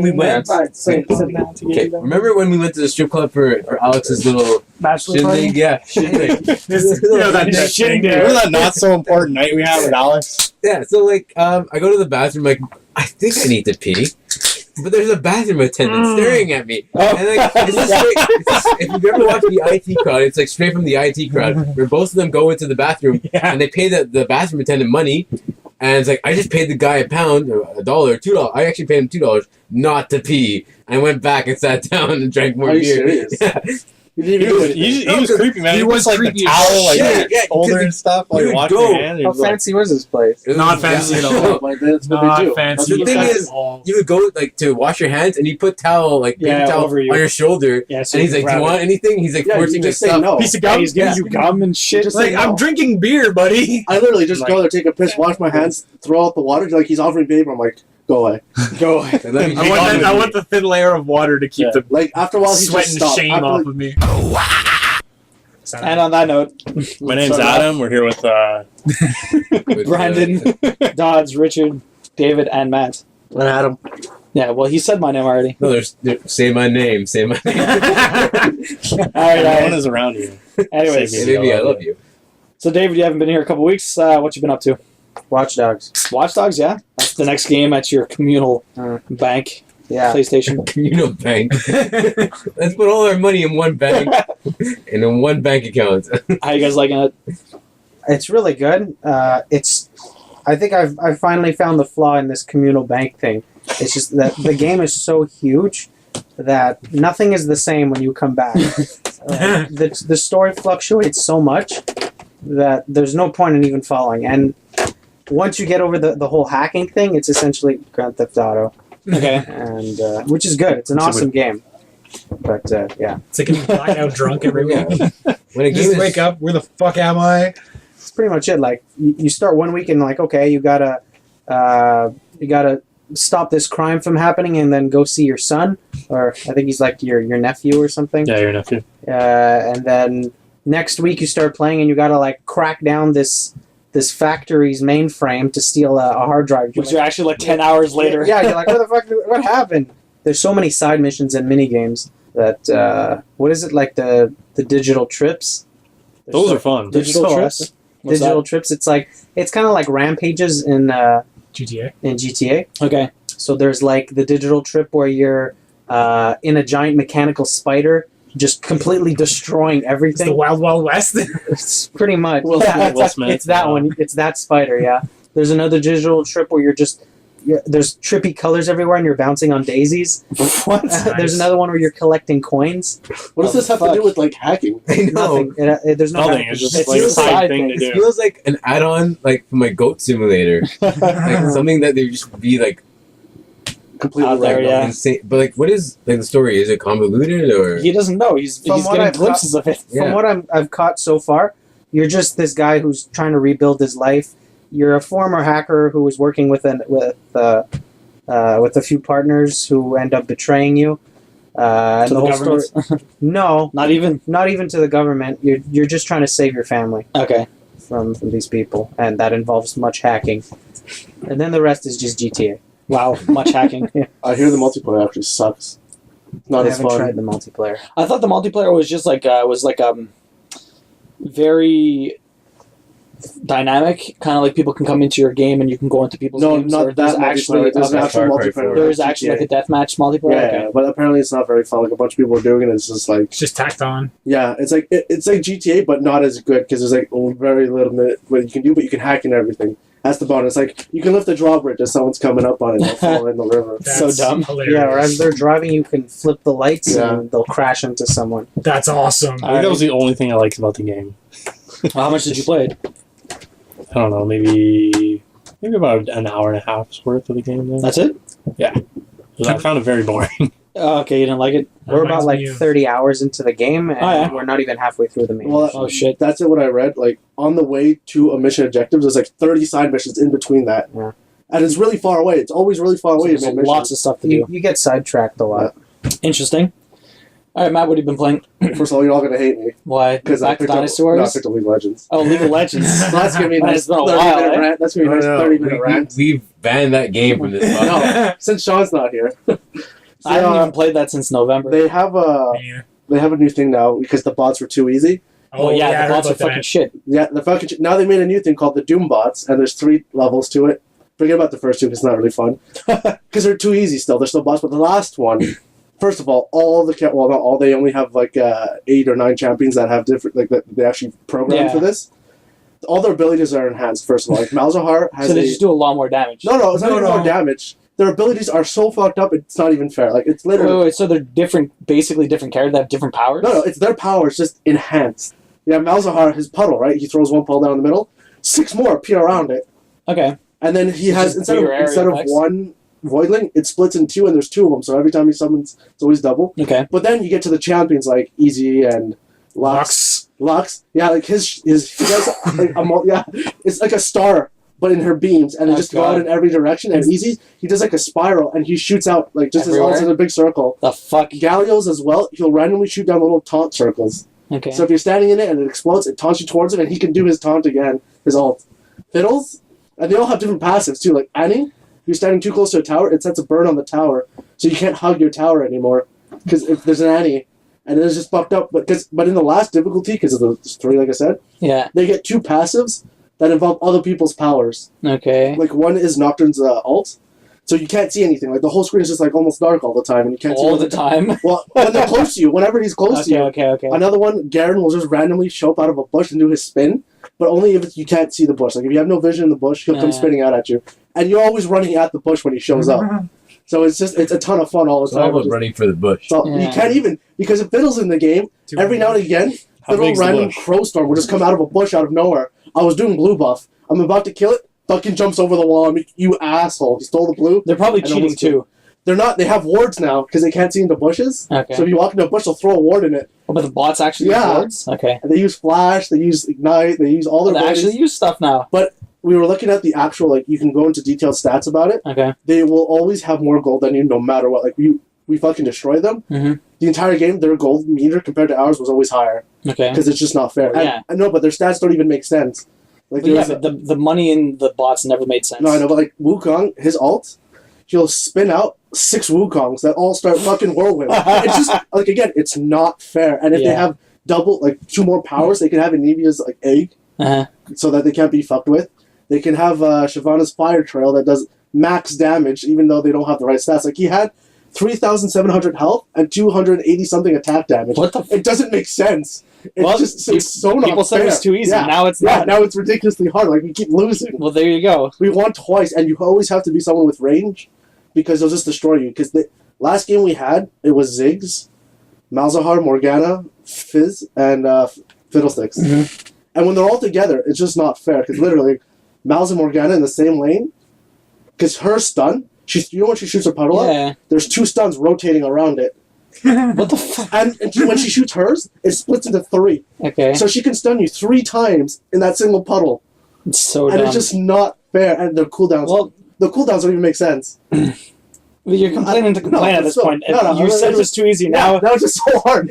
we went. Remember when we went to the strip club for Alex's little bachelor party? Yeah. That shindig. Remember that not so important night we had with Alex? Yeah. So like, I go to the bathroom. Like, I think I need to pee. But there's a bathroom attendant staring at me. Oh. And like, if you've ever watched the IT crowd, it's like straight from the IT crowd, where both of them go into the bathroom and they pay the bathroom attendant money. And it's like, I just paid the guy a pound, or $1, $2. I actually paid him $2 not to pee. I went back and sat down and drank more beer. Yeah. He was creepy, man. He was like the towel, like shoulder and stuff, while you're washing your hands. How fancy was this place? Not fancy at all. Like, that's what they do. Fancy. The thing is, you would go like to wash your hands, and you put towel, like paper towel over on your shoulder, Yeah, so and he's like, "Do you want anything?" He's like forcing you his just say stuff. no. Piece of gum. He's giving you gum and shit. Just Like, say I'm no. drinking beer, buddy. I literally just go there, take a piss, wash my hands, throw out the water. Like he's offering paper. I'm like, go away. Go away. I want the thin layer of water to keep the like after a while he sweat just and stopped. shame After, off of me. And on that note, My name's Adam. We're here with Brandon, Dodds, Richard, David, and Matt. And Adam. Yeah, well, he said my name already. No, say my name. Say my name. All right. no one is around you. Anyways, Say Baby, I love you. so David, you haven't been here a couple weeks. What you been up to? Watch Dogs. Watch Dogs, yeah. That's the next game at your communal bank. Yeah. PlayStation. Communal bank. Let's put all our money in one bank and in one bank account. How you guys liking it? It's really good. I think I've finally found the flaw in this communal bank thing. It's just that the game is so huge that nothing is the same when you come back. The story fluctuates so much that there's no point in even following. And once you get over the whole hacking thing, it's essentially Grand Theft Auto. Okay. And which is good. It's an awesome game. But yeah. It's like getting blackout drunk every week. When a You game just is, wake up, where the fuck am I? It's pretty much it. Like you start one week and like, okay, you gotta stop this crime from happening, and then go see your son, or I think he's like your nephew or something. Yeah, your nephew. And then next week you start playing, and you gotta like crack down this factory's mainframe to steal a hard drive. Which are actually like 10 hours later. Yeah, you're like, what the fuck? What happened? There's so many side missions and mini games that what is it, like the digital trips? Those are fun. Digital trips? What's Digital that? trips. It's like it's kind of like rampages in GTA. GTA. Okay. So there's like the digital trip where you're in a giant mechanical spider, just completely destroying It's everything. the Wild Wild West. It's pretty much. Will Smith, It's that one. It's that spider. Yeah. There's another digital trip where there's trippy colors everywhere and you're bouncing on daisies. What? There's another one where you're collecting coins. What does this have to do with like hacking? I know. Nothing. There's no. Nothing. hacking. It's just It's like a just a side thing to It do. feels like an add-on, like for my goat simulator, like something that they just be like Completely Out there, random. yeah. insane. But like, what is like the story? Is it convoluted or? He doesn't know. He's From what getting I've glimpses of it. Yeah. From what I've caught so far, you're just this guy who's trying to rebuild his life. You're a former hacker who was working with a few partners who end up betraying you. And To the the whole story. government? No, Not even? not even to the government. You're just trying to save your family Okay. from these people, and that involves much hacking. And then the rest is just GTA. Wow. Much hacking. I hear the multiplayer actually sucks. Not I as haven't fun. tried the multiplayer. I thought the multiplayer was just like very dynamic, kind of like people can come into your game and you can go into people's No, games. not or there's that actually multiplayer. There's an okay. actual Far Cry multiplayer. 4. there's actually like a deathmatch multiplayer. Yeah, Okay. yeah, but apparently it's not very fun. Like a bunch of people are doing it. It's just like It's just tacked on. yeah, it's like GTA, but not as good because there's like very little bit what you can do, but you can hack and everything. That's the bonus. Like you can lift a drawbridge if someone's coming up on it, they'll fall in the river. That's So dumb. Hilarious. Yeah, or as they're driving, you can flip the lights Yeah. and they'll crash into someone. That's awesome. I think that was the only thing I liked about the game. Well, how much did you play it? I don't know, maybe about an hour and a half's worth of the game. There. That's it? I found it very boring. Okay, you didn't like it? That We're about reminds like me of- 30 hours into the game, and yeah. we're not even halfway through the main. Well, Oh, shit. That's it. What I read. Like on the way to a mission objective, there's like 30 side missions in between that, Yeah. and it's really far away. It's always really far away. So there's lots of stuff to do. you get sidetracked a lot. Interesting. All right, Matt, what have you been playing? First of all, you're all gonna hate me Why? because I Back to picked up dinosaurs? League of Legends. Oh, League of Legends. So that's gonna be a nice It's been a 30 while, minute eh? rant. That's gonna be a nice 30-minute rant. We've ban that game from this. No, since Sean's not here. So, I haven't even played that since November. They have a new thing now because the bots were too easy. Oh, yeah, the bots are fucking shit. Yeah, now they made a new thing called the Doom bots, and there's 3 levels to it. Forget about the first 2 because it's not really fun. Because they're too easy still. They're still bots, but the last one, first of all, not all, they only have like 8 or 9 champions that have different, like that they actually programmed for this. All their abilities are enhanced, first of all. Like Malzahar has so they just do a lot more damage. No, it's not even more damage. Their abilities are so fucked up, it's not even fair. Like, it's literally... Wait, so they're basically different characters that have different powers? No, it's their powers just enhanced. Yeah, Malzahar, his puddle, right? He throws 1 puddle down the middle, 6 more appear around it. Okay. And then he has, instead of 1 Voidling, it splits in 2, and there's 2 of them, so every time he summons, it's always double. Okay. But then you get to the champions like Easy and Lux. Yeah, like he does, like, it's like a star, but in her beams, and it just go out in every direction. And Easy, he does like a spiral, and he shoots out like just everywhere? in a big circle. The fuck? Galio's as well. He'll randomly shoot down little taunt circles. Okay. So if you're standing in it and it explodes, it taunts you towards him, and he can do his taunt again, his ult. Fiddles, and they all have different passives too. Like Annie, you're standing too close to a tower, it sets a burn on the tower, so you can't hug your tower anymore because if there's an Annie. And it is just fucked up, but in the last difficulty, because of the 3, like I said, they get 2 passives that involve other people's powers. Okay. Like one is Nocturne's ult, so you can't see anything. Like the whole screen is just like almost dark all the time, and you can't see all the time. Well, when they're close to you, whenever he's close to you. Okay. Another one, Garen will just randomly show up out of a bush and do his spin, but only if you can't see the bush. Like if you have no vision in the bush, he'll come spinning out at you, and you're always running at the bush when he shows up. So it's a ton of fun all the time. It's almost running for the bush. So you can't even, because if Fiddle's in the game, every now and again, Fiddle random Crowstorm will just come out of a bush out of nowhere. I was doing blue buff. I'm about to kill it, fucking jumps over the wall. I mean, you asshole. He stole the blue. They're probably cheating too. They're not. They have wards now because they can't see into bushes. Okay. So if you walk into a bush, they'll throw a ward in it. Oh, but the bots actually use wards? Okay. And they use flash, they use ignite, they use all their They actually use stuff now. But we were looking at the actual, like, you can go into detailed stats about it. Okay. They will always have more gold than you no matter what. Like, we fucking destroy them. Mm-hmm. The entire game, their gold meter compared to ours was always higher. Okay. Because it's just not fair. Yeah. I know, but their stats don't even make sense. Like, but the money in the bots never made sense. No, I know, but like Wukong, his ult, he'll spin out 6 Wukongs that all start fucking whirlwind. It's just, like, again, it's not fair. And if they have double, like, 2 more powers, they can have Anivia's, like, egg, so that they can't be fucked with. They can have Shyvana's Fire Trail that does max damage, even though they don't have the right stats. Like, he had 3,700 health and 280-something attack damage. What the It doesn't make sense. It's so not fair. People said it was too easy. Yeah. Now it's not. Yeah, now it's ridiculously hard. Like, we keep losing. Well, there you go. We won twice, and you always have to be someone with range because they'll just destroy you. Because the last game we had, it was Ziggs, Malzahar, Morgana, Fizz, and Fiddlesticks. Mm-hmm. And when they're all together, it's just not fair. Because literally, Malz and Morgana in the same lane, because her stun, you know when she shoots her puddle up? There's 2 stuns rotating around it. What the fuck? And when she shoots hers, it splits into 3. Okay. So she can stun you 3 times in that single puddle. It's so dumb. And it's just not fair. And their cooldowns, the cooldowns don't even make sense. Well, you're complaining to complain at this point. You said it was too easy. Now it's just so hard.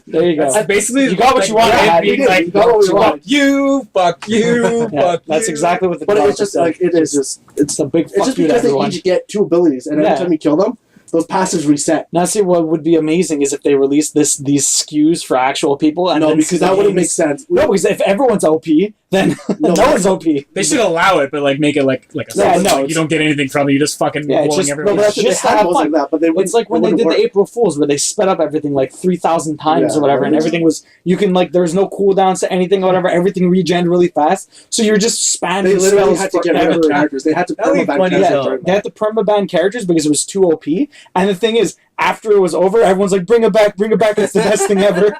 There you go. That's basically you got what you wanted. Fuck you, fuck you. That's exactly what the. But it's just like it's a big. It's just because they each get 2 abilities, and every time you kill them, those passives reset. Now, see, what would be amazing is if they released these SKUs for actual people. And no, because that wouldn't make sense. No, because if everyone's OP, then no one's OP. They should allow it, but like make it like a like you don't get anything from it. You just fucking blowing everyone. No, but just have fun. Like that, but it's like when they did the April Fools, where they sped up everything like 3,000 times or whatever, and everything was there's no cooldowns to anything or whatever. Everything regened really fast, so you're just spamming. They literally had to get rid of characters. They had to permaban characters. They had to permaban characters because it was too OP. And the thing is, after it was over, everyone's like, "Bring it back! Bring it back! It's the best thing ever."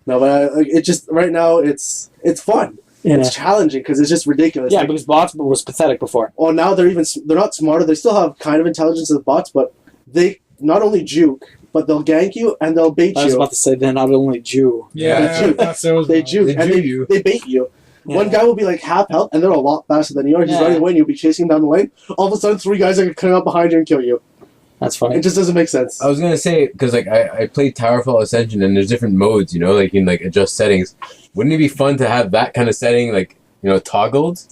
No, but it just right now it's fun. Yeah. It's challenging because it's just ridiculous. Yeah, because bots was pathetic before. Oh, now they're not smarter. They still have kind of intelligence as bots, but they not only juke, but they'll gank you and they'll bait you. I was about to say they're not only Jew. Yeah, they juke and they bait you. Yeah. One guy will be like half health, and they're a lot faster than you are. He's running away, and you'll be chasing him down the lane. All of a sudden, 3 guys are going to come up behind you and kill you. That's funny. It just doesn't make sense. I was gonna say because like I played Towerfall Ascension and there's different modes, you know, like you can like adjust settings. Wouldn't it be fun to have that kind of setting, like toggled?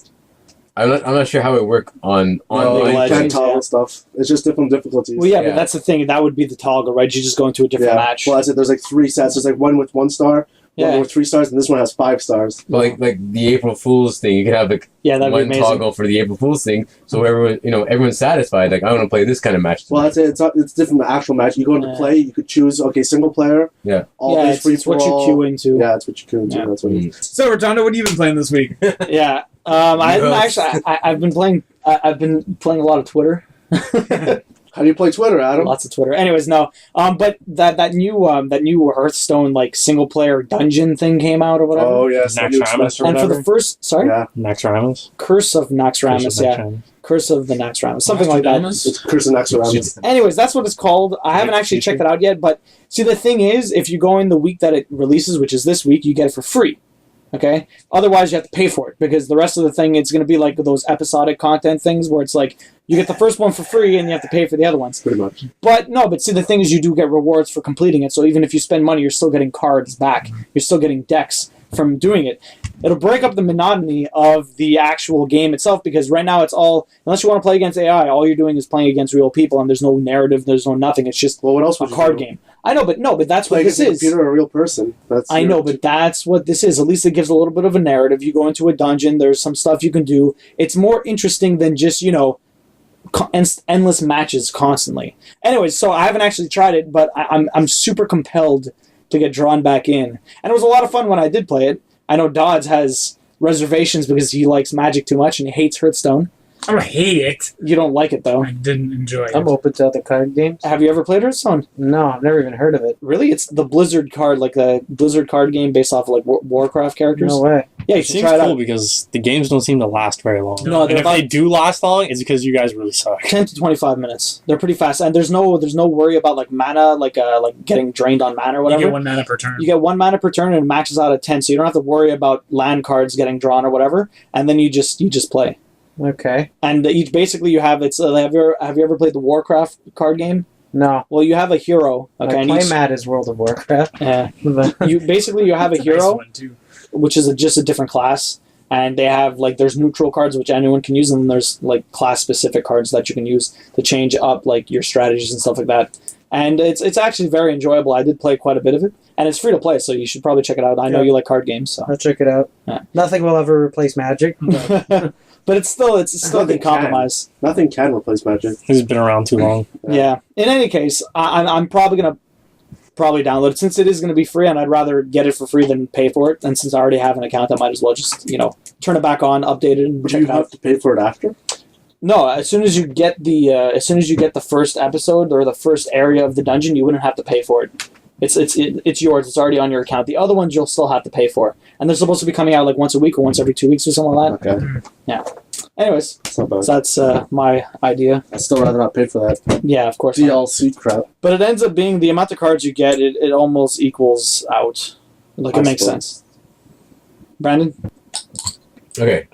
I'm not sure how it work on No, online. you can't Legends, toggle stuff. It's just different difficulties. Well, yeah, Yeah. but that's the thing. That would be the toggle, right? You just go into a different match. Well, I said there's like 3 sets. There's like one with 1 star, Yeah. one with 3 stars, and this one has 5 stars. But like the April Fool's thing, you could have like Yeah, that'd be one amazing. toggle for the April Fool's thing, so everyone everyone's satisfied. Like I want to play this kind of match. Well, that's it. It's different from the actual match. You go into Yeah. play, you could choose, okay, single player. Yeah. All Yeah, days free it's for what you all. queue into. Yeah, it's what you queue into. Yeah. That's what it is. So, Redondo, what have you been playing this week? Yeah. I haven't Yes. actually. I've been playing. I've been playing a lot of Twitter. How do you play Twitter, Adam? Lots of Twitter. Anyways, no. But that new Hearthstone like single player dungeon thing came out or whatever. Oh, yes. Naxxramas or and for whatever. the first, sorry, Yeah, Naxxramas. Curse of Naxxramas, yeah, Curse of the Naxxramas, something like that. it's Curse of Naxxramas. Anyways, that's what it's called. I haven't actually checked it out yet, but see, the thing is, if you go in the week that it releases, which is this week, you get it for free. Okay? Otherwise, you have to pay for it, because the rest of the thing, it's going to be like those episodic content things where it's like, you get the first one for free and you have to pay for the other ones. Pretty much. But see, the thing is, you do get rewards for completing it, so even if you spend money, you're still getting cards back. You're still getting decks from doing it. It'll break up the monotony of the actual game itself, because right now it's all, unless you want to play against AI, all you're doing is playing against real people, and there's no narrative, there's no nothing. It's just Well, what else a would you card do? game. I know, but that's what Play this against a is. computer or a real person. That's I know, but that's what this is. At least it gives a little bit of a narrative. You go into a dungeon, there's some stuff you can do. It's more interesting than just, endless matches constantly. Anyways, so I haven't actually tried it, but I'm super compelled to get drawn back in. And it was a lot of fun when I did play it. I know Dodds has reservations because he likes Magic too much and he hates Hearthstone. I don't hate it. You don't like it, though. I didn't enjoy it. I'm open to other card games. Have you ever played Hearthstone? No, I've never even heard of it. Really? It's the Blizzard card, like the Blizzard card game based off of like Warcraft characters. No way. Yeah, you It should seems try it cool out. because the games don't seem to last very long. No, and they're if about they do last long, it's because you guys really suck. 10 to 25 minutes. They're pretty fast, and there's no worry about like mana, like getting drained on mana or You whatever. get 1 mana per turn. You get 1 mana per turn, and it maxes out at 10, so you don't have to worry about land cards getting drawn or whatever. And then you just play. Okay. And each basically you have it's. Have you ever played the Warcraft card game? No. Well, you have a hero. Okay, I and play each- Mad as World of Warcraft. Yeah. But You basically you have a It's a nice hero, one, too. which is just a different class, and they have like there's neutral cards which anyone can use, and then there's like class specific cards that you can use to change up like your strategies and stuff like that. And it's actually very enjoyable. I did play quite a bit of it, and it's free to play, so you should probably check it out. I know Yeah. you like card games, so. I'll check it out. Yeah. Nothing will ever replace Magic. But But it's still a Nothing good compromise. Nothing can replace Magic. It's been around too long. Yeah. In any case, I'm probably gonna download it since it is gonna be free, and I'd rather get it for free than pay for it. And since I already have an account, I might as well just turn it back on, update it, and Would check you it out. have to pay for it after? No, as soon as you get the first episode or the first area of the dungeon, you wouldn't have to pay for it. It's yours. It's already on your account. The other ones you'll still have to pay for, and they're supposed to be coming out like once a week or once every 2 weeks or something like that. Okay. Anyways, That's not bad. so that's my idea. I'd still rather not pay for that Yeah, of course. not. DLC crap. But it ends up being the amount of cards you get. It almost equals out. Like I it makes suppose. sense. Brandon. Okay.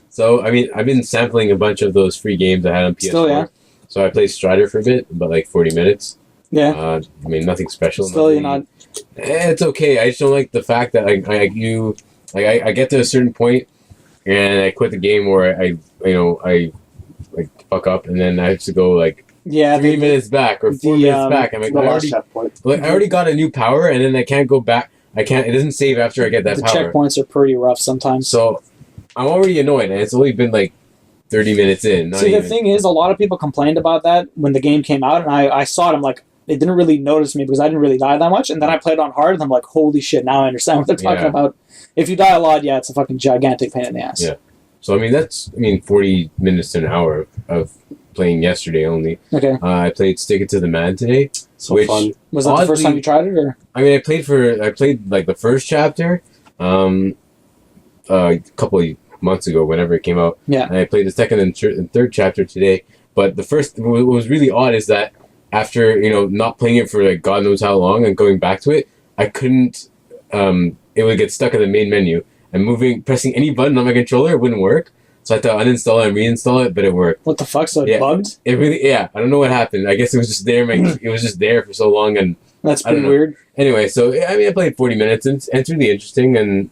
So I mean, I've been sampling a bunch of those free games I had on PS4. Still, yeah. So I played Strider for a bit, about like 40 minutes. Yeah. I mean, nothing special. Still, you're nothing- not. It's okay. I just don't like the fact that I get to a certain point and I quit the game, or I like fuck up, and then I have to go like Yeah. 3 minutes back or 4 the, minutes back. I'm like, The I last already, checkpoint. like, I already got a new power, and then I can't go back. I can't. It doesn't save after I get that The power. checkpoints are pretty rough sometimes. So I'm already annoyed, and it's only been like 30 minutes in. Not See, even. the thing is, a lot of people complained about that when the game came out, and I saw it. I'm like, it didn't really notice me because I didn't really die that much. And then I played on hard, and I'm like, holy shit! Now I understand what they're talking Yeah. about. If you die a lot, yeah, it's a fucking gigantic pain in the ass. Yeah. So I mean, 40 minutes to an hour of playing yesterday only. Okay. I played Stick It to the Man today. So Which- fun. Was that the first Oddly- time you tried it, or? I mean, I played like the first chapter, a couple of months ago, whenever it came out. Yeah. And I played the second and third chapter today. But the first, what was really odd is that after not playing it for like God knows how long and going back to it, I couldn't. It would get stuck in the main menu, and pressing any button on my controller wouldn't work. So I had to uninstall it and reinstall it, but it worked. What the fuck? So it Yeah. bugged? It really, yeah. I don't know what happened. I guess it was just there. It was just there for so long, and That's I don't pretty know. weird. anyway. So I mean, I played 40 minutes, and it's really interesting, and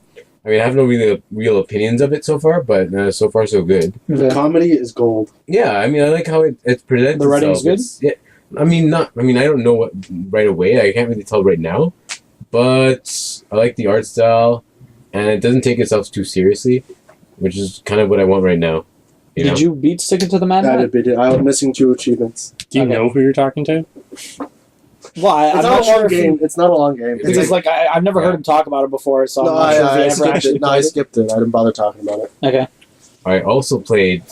I mean, I have no real opinions of it so far, but so far so good. The comedy is gold. Yeah, I mean, I like how it's presented. The writing's good? Yeah, I mean, I don't know what right away. I can't really tell right now, but I like the art style, and it doesn't take itself too seriously, which is kind of what I want right now. Did you beat Stick It to the Man? I did beat it. I was missing 2 achievements. Do you know who you're talking to? Well, I'm It's not not a sure long if game. It's not a long game. because like I've never heard him talk about it before, so No, I'm not sure if he I ever skipped actually it. No, I played it. skipped it. I didn't bother talking about it. Okay, I also played,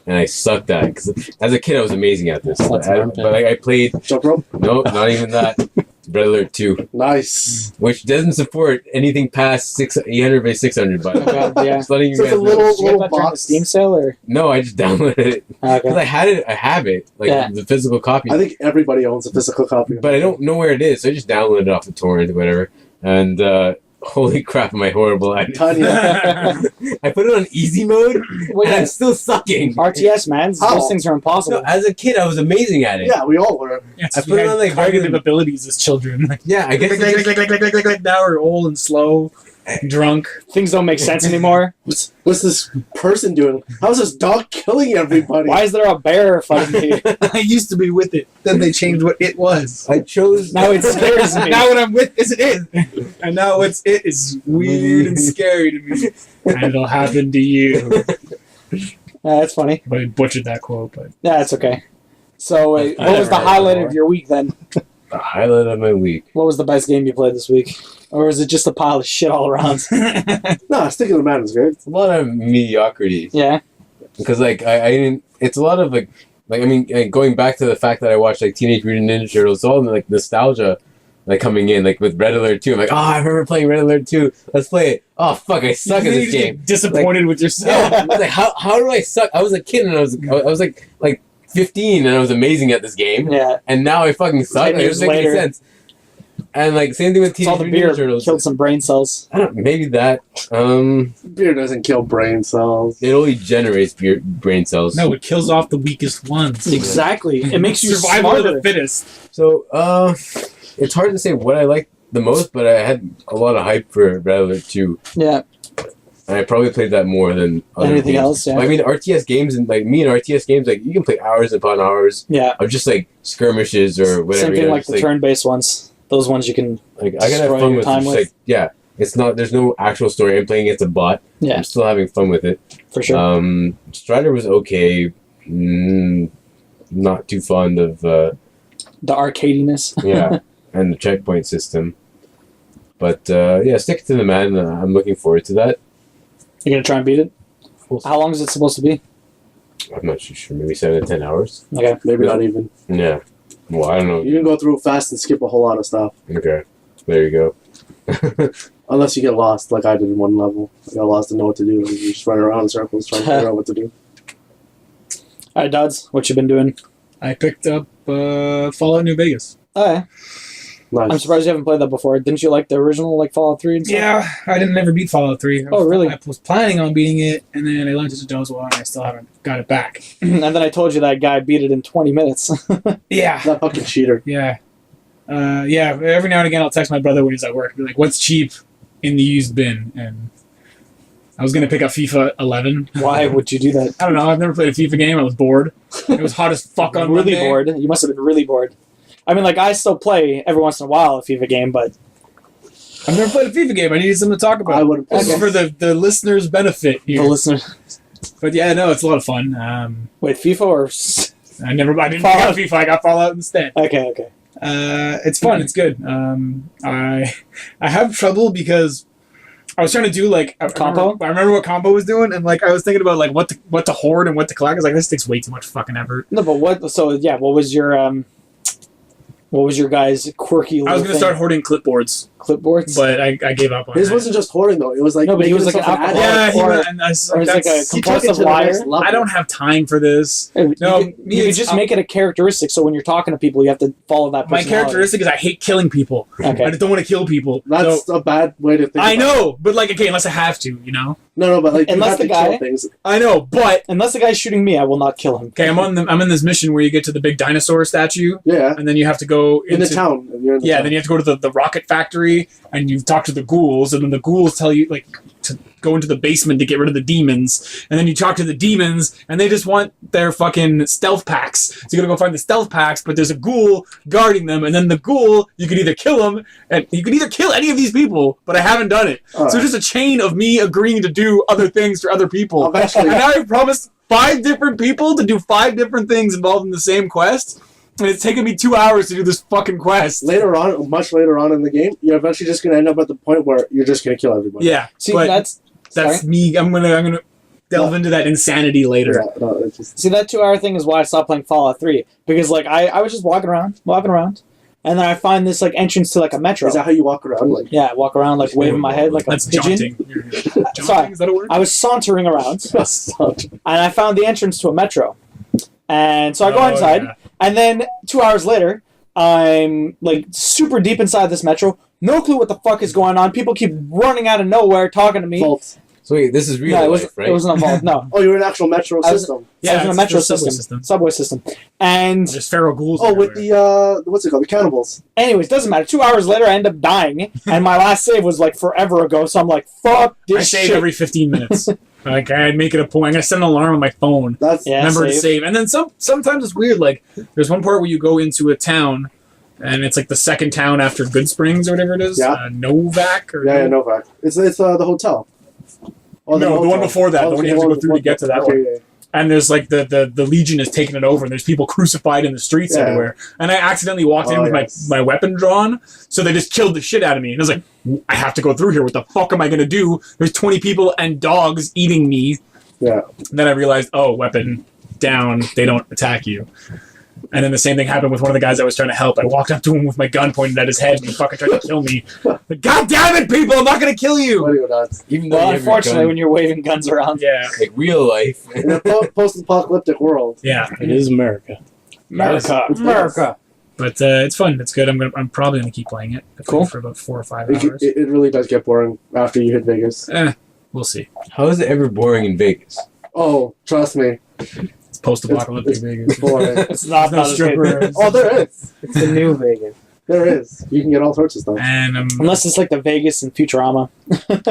and I sucked at it because as a kid I was amazing at this. That's But I played. Jump rope. No, not even that. Red Alert 2, Nice. which doesn't support anything past 800 by 600. By the way, okay, yeah. just letting you So it's guys a know. little- Did you get that during the box. Steam sale or? No, I just downloaded it because Okay. I had it. I have it, like Yeah. the physical copy. I think everybody owns a physical copy. But I don't know where it is, so I just downloaded it off the torrent or whatever. And holy crap, am I horrible at it. Tanya. I put it on easy mode, Well, and yeah. I'm still sucking. RTS, man, How? those things are impossible. No, as a kid, I was amazing at it. Yeah, we all were. Yes, I put it on, like, cognitive regular- abilities as children. Like, Yeah, I guess. it's just- now we're old and slow, drunk. Things don't make sense anymore. What's this person doing? How's this dog killing everybody? Why is there a bear fighting me? I used to be with it. Then they changed what it was. I chose. Now it scares me. Now what I'm with is it. And now it is weird and scary to me. And it'll happen to you. That's funny. But I butchered that quote. But Yeah, it's okay. So, what I was the never heard highlight before. of your week then? The highlight of my week. What was the best game you played this week? Or was it just a pile of shit all around? No, Stick It to the Man is good. It's a lot of mediocrity Yeah. because, like, I didn't. It's a lot of like I mean, like, going back to the fact that I watched like Teenage Mutant Ninja Turtles, it's all like nostalgia, like coming in, like with Red Alert 2. I'm like, oh, I remember playing Red Alert 2. Let's play it. Oh fuck, I suck at You this just get game. disappointed with yourself. Yeah, I was like, how do I suck? I was a kid and I was like 15 and I was amazing at this game, Yeah. and now I fucking suck. 10 It years doesn't make any later. sense. And like same thing with It's all Teenage the Mutant beer Ninja Turtles. killed some brain cells. I don't. Maybe that. Beer doesn't kill brain cells. It only generates brain cells. No, it kills off the weakest ones. Exactly. It makes you Survival of smarter. the fittest. So, it's hard to say what I like the most, but I had a lot of hype for Red Alert 2, Yeah. and I probably played that more than other Anything games. else, yeah. I mean, RTS games and like me and RTS games, like you can play hours upon hours Yeah. of just like skirmishes or whatever. Same you thing know, like just, the turn-based ones. Those ones you can. Like I gotta destroy have fun your with. time Just, with. like yeah, it's not. There's no actual story. I'm playing against a bot. Yeah. I'm still having fun with it. For sure. Strider was okay. Not too fond of The arcadiness. yeah, and the checkpoint system. But yeah, Stick It to the Man. I'm looking forward to that. You're gonna try and beat it. We'll see. How long is it supposed to be? I'm not too sure. Maybe 7 to 10 hours. Okay. Maybe not even. Yeah. Well, I don't know. You can go through fast and skip a whole lot of stuff. Okay. There you go. Unless you get lost, like I did in one level. I got lost and know what to do. And you just run around in circles trying to figure out what to do. All right, Dodds. What you been doing? I picked up Fallout New Vegas. Oh, yeah. Nice. I'm surprised you haven't played that before. Didn't you like the original, like Fallout 3 and stuff? Yeah, I didn't ever beat Fallout 3. Oh, really? I was planning on beating it, and then I lent it to Dozwell, and I still haven't got it back. And then I told you that guy beat it in 20 minutes. Yeah. That fucking cheater. Yeah. Yeah, every now and again I'll text my brother when he's at work, be like, what's cheap in the used bin? And I was going to pick up FIFA 11. Why would you do that? I don't know, I've never played a FIFA game, I was bored. It was hot as fuck on Really Monday. bored. You must have been really bored. I mean, like, I still play every once in a while a FIFA game, but I've never played a FIFA game, I needed something to talk about. I wouldn't play This is for the listeners' benefit the here. listener. But yeah, no, it's a lot of fun. Wait, FIFA or. I didn't pick up FIFA, I got Fallout instead. Okay. It's fun. It's good. I have trouble because I was trying to do like Combo? I remember what combo was doing, and like I was thinking about like what to hoard and what to collect. I was like, this takes way too much fucking effort. No, but what. So, yeah, what was your guys' quirky little I was gonna start hoarding clipboards, clipboards? but I gave up on His that. wasn't just hoarding though. It was like No, but he making was like himself an addict. Yeah, he or- went, and I was or like, it's like a that's- He took it compulsive to the liar. next level. I don't have time for this. You No, could, you could just make it a characteristic, so when you're talking to people, you have to follow that My personality. characteristic is I hate killing people. Okay. I just don't want to kill people. That's So, a bad way to think. I about know, but like, okay, unless I have to, you know. It. No, but like Unless you the have to guy- kill things. I know, but Unless the guy's shooting me, I will not kill him. okay, I'm in this mission where you get to the big dinosaur statue, Yeah, and then you have to go in the town. You're in the Yeah, town. then you have to go to the rocket factory, and you talk to the ghouls, and then the ghouls tell you like to go into the basement to get rid of the demons, and then you talk to the demons, and they just want their fucking stealth packs. So you gotta go find the stealth packs, but there's a ghoul guarding them, and then the ghoul, you could either kill him, and you could either kill any of these people, but I haven't done it. So it's just a chain of me agreeing to do other things for other people. Eventually. And now I've promised 5 different people to do 5 different things involved in the same quest. And it's taken me 2 hours to do this fucking quest. Later on, much later on in the game, you're eventually just gonna end up at the point where you're just gonna kill everybody. Yeah. See, but that's me. I'm gonna delve into that insanity later. Yeah, no, it's just, See, that 2-hour thing is why I stopped playing Fallout 3. Because, like, I was just walking around, and then I find this, like, entrance to, like, a metro. is that how you walk around? Like, Yeah, I walk around, like, waving my head like That's a pigeon. jaunting. Sorry. Jaunting, is that a word? I was sauntering around, and I found the entrance to a metro. And so I go inside, yeah. and then 2 hours later, I'm, like, super deep inside this metro. No clue what the fuck is going on. People keep running out of nowhere talking to me. vault. So wait, this is real No, life, right? it wasn't a vault, no. Oh, you're an actual metro I was- system. I was in a it's metro the system. Subway system. And There's feral ghouls. Oh, with everywhere. the what's it called? The cannibals. anyways, doesn't matter. 2 hours later, I end up dying, and my last save was, like, forever ago, so I'm like, fuck this I save shit. every 15 minutes. Like, I'd make it a point. I'm gonna set an alarm on my phone. That's Yeah. Remember to save. save. And then sometimes it's weird. Like, there's one part where you go into a town, and it's like the second town after Good Springs or whatever it is. Yeah. Novak or yeah, Novak. It's the hotel. Oh, No, the one hotel. before that, the one you have to go through to get to that Okay, one. yeah. And there's like the Legion has taken it over, and there's people crucified in the streets Yeah. everywhere. And I accidentally walked in Oh, with yes. my weapon drawn, so they just killed the shit out of me. And I was like, I have to go through here. What the fuck am I gonna do? There's 20 people and dogs eating me. Yeah. And then I realized, oh, weapon down, they don't attack you. And then the same thing happened with one of the guys I was trying to help. I walked up to him with my gun pointed at his head, and he fucking tried to kill me. Like, God damn it, people! I'm not gonna kill you. What are you nuts? Even though Well, you have your unfortunately, gun, when you're waving guns around. Yeah, like real life. In a post-apocalyptic world. yeah. It is America. America. But it's fun. It's good. I'm probably gonna keep playing it. I Cool. played for about 4 or 5 It, hours. it really does get boring after you hit Vegas. We'll see. How is it ever boring in Vegas? Oh, trust me. It's post-apocalyptic Vegas. Boring. It's not No as good. strippers. Oh, there is. It's the new Vegas. There is. You can get all sorts of stuff. And Unless it's like the Vegas and Futurama.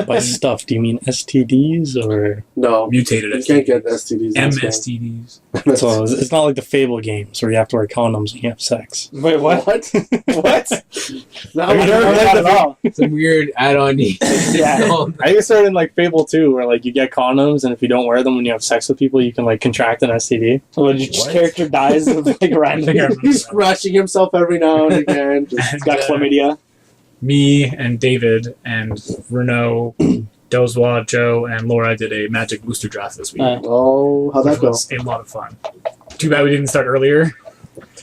By stuff, do you mean STDs or? No. mutated You can't get STDs. in this MSTDs. game. So it's not like the Fable games where you have to wear condoms when you have sex. Wait, what? What? What? No, Have you never Not played at all. Some weird add-on. Yeah. I think it started in like Fable 2 where like you get condoms and if you don't wear them when you have sex with people you can like contract an STD. So your What? character dies of like I think I randomly. remember He's that. scratching himself every now and again. Just, He's got chlamydia. Me and David and Renault, Dozwa, Joe, and Laura did a Magic booster draft this week. oh, how'd Which that go? was a lot of fun. Too bad we didn't start earlier.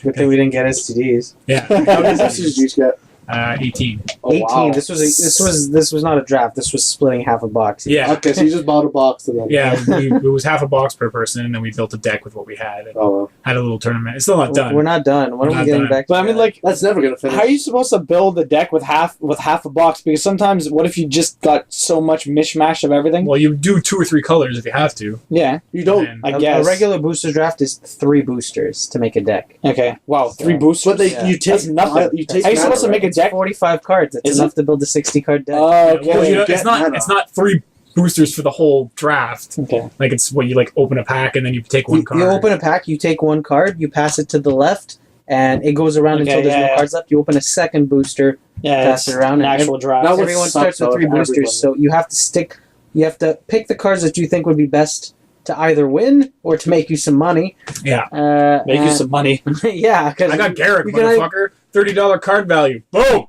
Good thing we didn't get STDs. Yeah, How many STDs did you get? 18. Oh, 18. wow. This was not a draft. This was splitting half a box. Yeah, Okay, so you just bought a box and then. yeah. It was half a box per person, and then we built a deck with what we had. And Oh, well. had a little tournament. It's still not done. We're not done. When We're are we not getting done. back to But I mean, that? like, That's never gonna finish. how are you supposed to build a deck with half a box? Because sometimes, what if you just got so much mishmash of everything? Well, you do 2 or 3 colors if you have to. Yeah, You don't. And- I a guess. regular booster draft is 3 boosters to make a deck. Okay. Wow, 3 So- boosters. But Yeah. you take That's nothing. You take How are you supposed to mana, make a right? deck? 45 cards. It's Is enough to build a 60-card deck. Oh, Well, okay. you know, get mana. it's not 3 boosters for the whole draft. Okay. Like it's what you like open a pack and then you take one you, card. you open a pack, you take 1 card, you pass it to the left, and it goes around Okay, until there's yeah, no yeah. cards left. You open a second booster, Yeah, pass it's it around, an and actual draft. That would everyone suck, starts with though, 3 if boosters. everybody- So you have to pick the cards that you think would be best to either win or to make you some money. Yeah. Make you some money. Yeah, because I got Garrick, we can- motherfucker. $30 card value. Boom!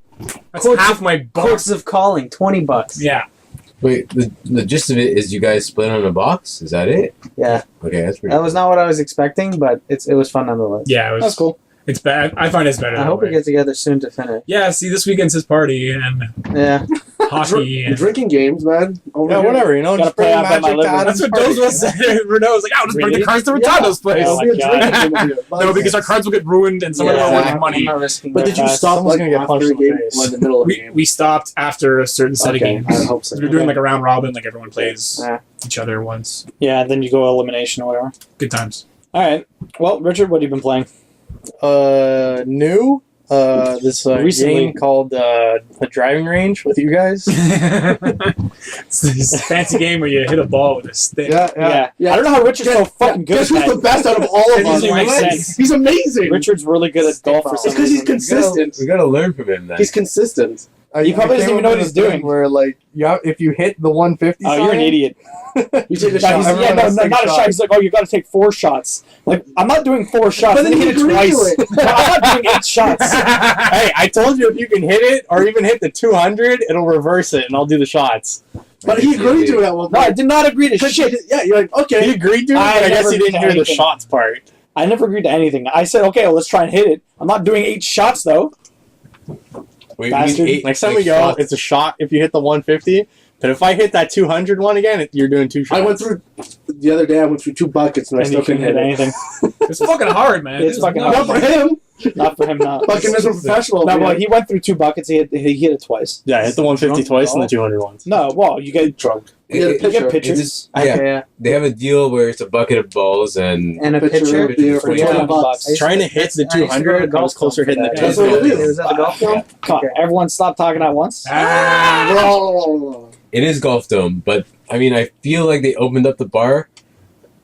That's Quotes half my box. Courts of Calling, $20. Yeah. Wait, the gist of it is you guys split on a box? Is that it? Yeah, Okay, that's pretty that was not what I was expecting, but it was fun nonetheless. Yeah, it was, That's cool. It's bad. I find it's better. I that hope we way. get together soon to finish. Yeah, see, this weekend's his party and Yeah, hockey. And Drinking games, man. Over Yeah, here. whatever, you know, Gotta just bring play a out by my magic living to room. that's Adam's what party, Dose was you know? saying. Renault was like, just bring the Really? cards to Yeah. Retardo's place. Oh my We're God. drinking over here. No, because our cards will get ruined and someone Yeah, will win I'm money. not risking But that. did you stop Someone's like gonna get after punched a in the game face. or in the middle of the We, game? we stopped after a certain set Okay, of I games. hope so. We were doing like a round robin, like everyone plays Yeah. each other once. Yeah, then you go elimination or whatever. Good times. All right. Well, Richard, what have you been playing? New? this Recently. game called the driving range with you guys. It's this fancy game where you hit a ball with a stick. Yeah. I don't know how Richard's so fucking good at Guess who's that. the best out of all of It us? doesn't make sense. He's amazing. Richard's really good at golf for It's some because he's reason. consistent. We gotta learn from him then. He's consistent. He probably doesn't even know what he's doing. Where like, if you hit the 150 Oh, you're an idiot. You take a No, shot. he's, Everyone no, has to take not a a shot. shot. He's like, oh, you got to take 4 shots. Like, I'm not doing 4 shots. But then Let me he hit it agreed to twice. it. No, I'm not doing 8 shots. Hey, I told you if you can hit it or even hit the 200, it'll reverse it, and I'll do the shots. But he agreed to it at one No, I point. did not agree to shit. Yeah, you're like, He okay. agreed to it, I but I guess never he didn't did hear the anything. shots part. I never agreed to anything. I said, okay, well, let's try and hit it. I'm not doing 8 shots, though. Wait, Bastard. Next time we go, shots. it's a shot if you hit the 150. But if I hit that 200 one again, you're doing 2 shots. I went through the other day. I went through 2 buckets and I And still you couldn't couldn't hit hit it. anything. It's fucking hard, man. It's fucking Not for him. Not for him, not. Fucking Mr. Professional. No, man. well, he went through 2 buckets. He hit it twice. Yeah, I hit the 150 Drunk twice and the golf? 200 once. No, well, you get drunk. It- You it- get a you picture. get pictures. It's just- yeah, they have a deal where it's a bucket of balls and And a Picture picture of beer for for $20 $20. Trying to hit the I used to go to 200, I was golf closer club hitting for the that. That's what we do. Was that the golf film? Come on, everyone stop talking at once. it is Golf Dome. But I mean, I feel like they opened up the bar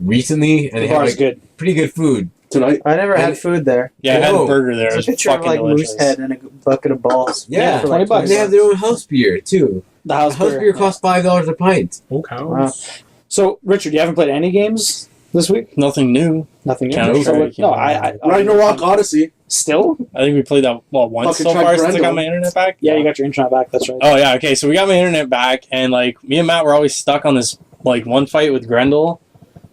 recently and The they have bar's like good. pretty good food. Tonight. I never had And- food there. Yeah, I had a Whoa. burger there. It There's a was picture of fucking like delicious. moose head and a bucket of balls. Yeah, for $20 like bucks. and they have their own house beer too. The house House beer costs $5 a pint. Okay. Wow. So, Richard, you haven't played any games this week? Nothing new. Nothing yet? Counter So, Strike, no, yeah. I Ragnarok Odyssey. still? I think we played that, once Fucking so tried far since I Grendel. got my internet back? Yeah, you got your internet back. That's right. Oh, yeah, okay, so we got my internet back, and, like, me and Matt were always stuck on this, like, one fight with Grendel,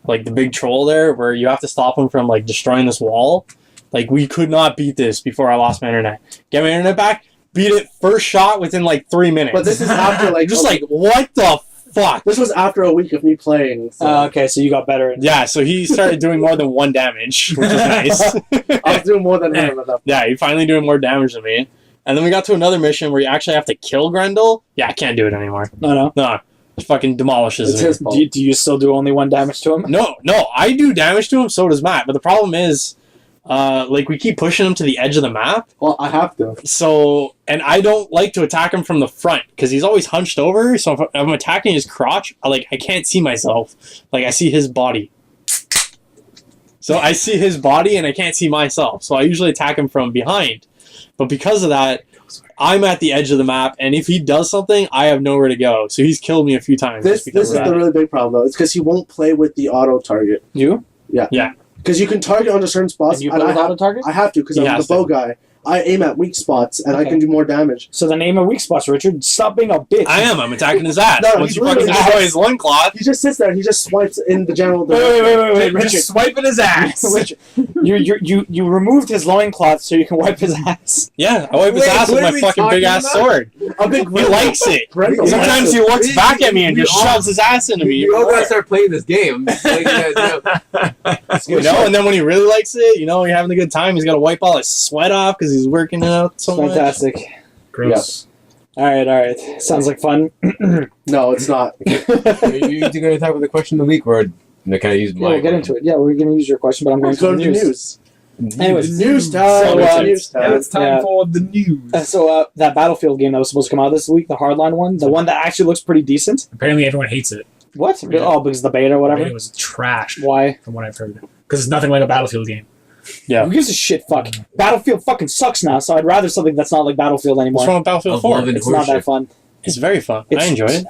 like, the big troll there, where you have to stop him from, like, destroying this wall. Like, we could not beat this before I lost my internet. Get my internet back, beat it first shot within, like, 3 minutes. But this is after like Just like, what the fuck? this was after a week of me playing. So Okay, so you got better. Yeah, so he started doing more than 1 damage, which is nice. I was doing more than him at that. Yeah, he finally doing more damage than me. And then we got to another mission where you actually have to kill Grendel. Yeah, I can't do it anymore. No. No, it fucking demolishes It's me. his fault. Do you still do only 1 damage to him? No, I do damage to him, so does Matt. But the problem is, like, we keep pushing him to the edge of the map. Well, I have to. So, and I don't like to attack him from the front because he's always hunched over. So if I'm attacking his crotch, I can't see myself. Like, I see his body. So I see his body and I can't see myself. So I usually attack him from behind. But because of that, I'm at the edge of the map, and if he does something, I have nowhere to go. So he's killed me a few times. This just because is of the that. really big problem though. It's because he won't play with the auto target. You? Because you can target onto certain spots, And you and play I without have, a target? I have to because He I'm the has bow to. guy. I aim at weak spots, and I Okay. can do more damage. So the name of weak spots, Richard. Stop being a bitch. I am. I'm attacking his ass. No, Once he's you fucking literally- destroy his loincloth. He just sits there. He just swipes in the general Wait, direction. Richard. Just swiping his ass. Richard, you removed his loincloth so you can wipe his ass. Yeah, I wipe his Wait, ass what with are my we fucking talking big ass about? sword. A big He likes it. Grendel. Sometimes he looks back at me and just shoves his ass into me. You all gotta start playing this game. Just letting you guys know. You know, and then when he really likes it, you know, you're having a good time, he's got to wipe all his sweat off because he's working out so much. Fantastic. Gross. All right. Sounds like fun. No, it's not. Are you going to talk about the question of the week, or can I use Yeah, my? we'll get into it. Yeah, we're going to use your question, but I'm going Let's to go the to the news. news. Anyways, News time. So, It's uh, news time. Now it's time Yeah. for the news. So that Battlefield game that was supposed to come out this week, the Hardline one, the one that actually looks pretty decent. Apparently, everyone hates it. What? Yeah. Oh, because the beta or whatever? It was trash, Why? from what I've heard. Because it's nothing like a Battlefield game. Yeah. Who gives a shit? Fuck. Battlefield fucking sucks now, so I'd rather something that's not like Battlefield What's anymore. wrong with Battlefield Of 4? love and It's not that horseshit. fun. It's very fun. It's- I enjoy it.